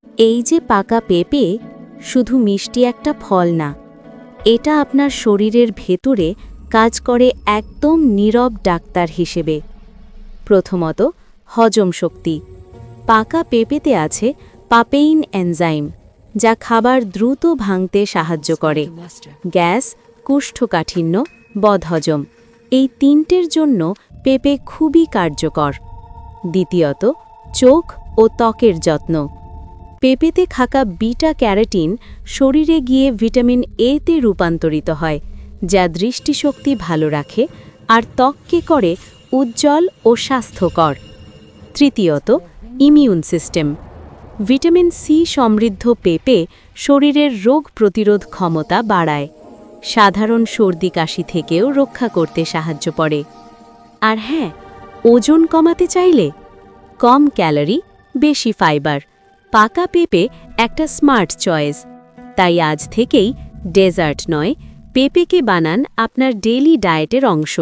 এই যে পাকা পেঁপে শুধু মিষ্টি একটা ফল না, এটা আপনার শরীরের ভেতরে কাজ করে একদম নীরব ডাক্তার হিসেবে। প্রথমত, হজম শক্তি। পাকা পেঁপেতে আছে পাপেইন এনজাইম, যা খাবার দ্রুত ভাঙতে সাহায্য করে। গ্যাস, কোষ্ঠকাঠিন্য, বদহজম এই তিনটের জন্য পেঁপে খুবই কার্যকর। দ্বিতীয়ত, চোখ ও ত্বকের যত্ন। পেঁপেতে থাকা বিটা ক্যারোটিন শরীরে গিয়ে ভিটামিন এতে রূপান্তরিত হয়, যা দৃষ্টিশক্তি ভালো রাখে আর ত্বককে করে উজ্জ্বল ও স্বাস্থ্যকর। তৃতীয়ত, ইমিউন সিস্টেম। ভিটামিন সি সমৃদ্ধ পেঁপে শরীরের রোগ প্রতিরোধ ক্ষমতা বাড়ায়, সাধারণ সর্দি কাশি থেকেও রক্ষা করতে সাহায্য করে। আর হ্যাঁ, ওজন কমাতে চাইলে কম ক্যালোরি, বেশি ফাইবার, পাকা পেঁপে একটা স্মার্ট চয়েস। তাই আজ থেকেই ডেজার্ট নয়, পেঁপেকে বানান আপনার ডেইলি ডায়েটের অংশ।